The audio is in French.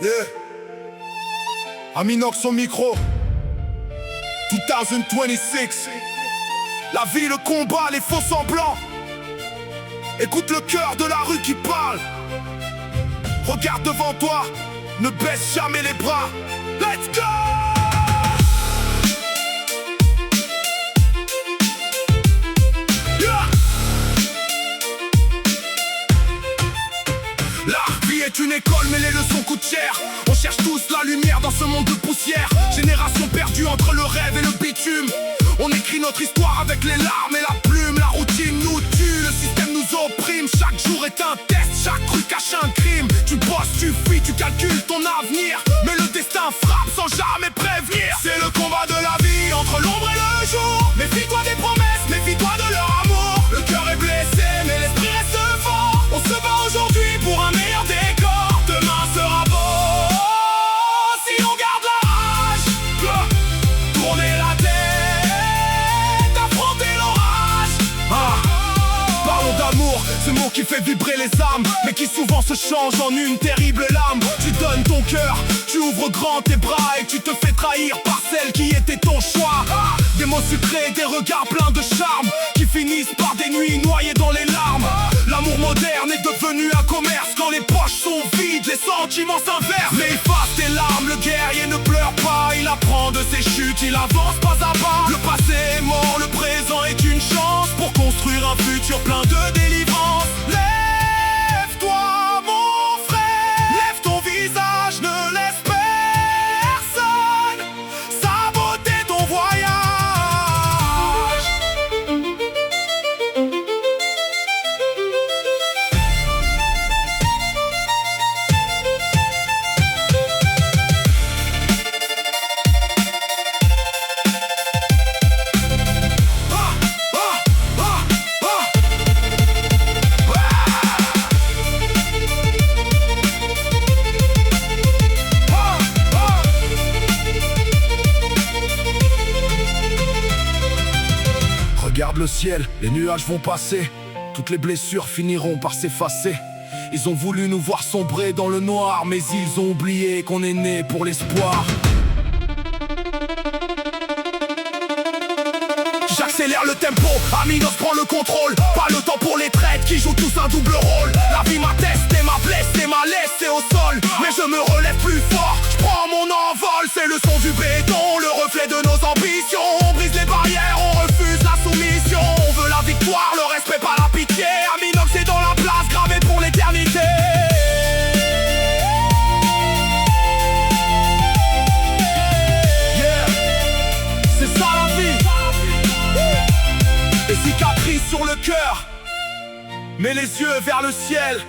Yeah. Aminox au micro. 2026. La vie, le combat, les faux semblants. Écoute le cœur de la rue qui parle. Regarde devant toi, ne baisse jamais les bras. Let's go! La vie est une école mais les leçons coûtent cher. On cherche tous la lumière dans ce monde de poussière. Génération perdue entre le rêve et le bitume. On écrit notre histoire avec les larmes et la plume. La routine nous tue, le système nous opprime. Chaque jour est un test, chaque rue cache un crime. Tu bosses, tu fuis, tu calcules ton avenir. Mais le destin frappe sans jamais prévenir. C'est le combat de la vie entre l'ombre et le jour. Méfie-toi des promesses, méfie-toi de leur amour. Le cœur est blessé mais l'esprit reste fort. On se bat aujourd'hui pour un meilleur décor. Demain sera beau si on garde la rage. Tourner la tête, affronter l'orage. Parlons d'amour, ce mot qui fait vibrer les âmes, mais qui souvent se change en une terrible lame. Tu donnes ton cœur, tu ouvres grand tes bras et tu te fais trahir par celle qui était ton choix. Des mots sucrés, des regards pleins de charme, qui finissent par des nuits noyées dans les larmes. L'amour moderne est devenu un commerce. Quand les poches sont vides, les sentiments s'inversent. Mais efface tes larmes, le guerrier ne pleure pas. Il apprend de ses chutes, il avance pas à pas. Le passé est mort, le présent est une chance pour construire un futur plein de délivrance. Lève-toi mon frère, lève ton visage, ne laisse personne saboter ton voyage. Regarde le ciel, les nuages vont passer. Toutes les blessures finiront par s'effacer. Ils ont voulu nous voir sombrer dans le noir, mais ils ont oublié qu'on est né pour l'espoir. J'accélère le tempo, Aminox prend le contrôle. Pas le temps pour les traites qui jouent tous un double rôle. La vie m'a testé, m'a blessé, m'a laissé au sol. Mais je me relève plus fort, je prends mon envol. C'est le son du béton, le reflet de nos ambitions. On brise les barrières, on refuse la soumission. On veut la victoire, le respect, pas la pitié. Aminox est dans la place, gravé pour l'éternité. C'est ça la vie. Des cicatrices sur le cœur, mets les yeux vers le ciel.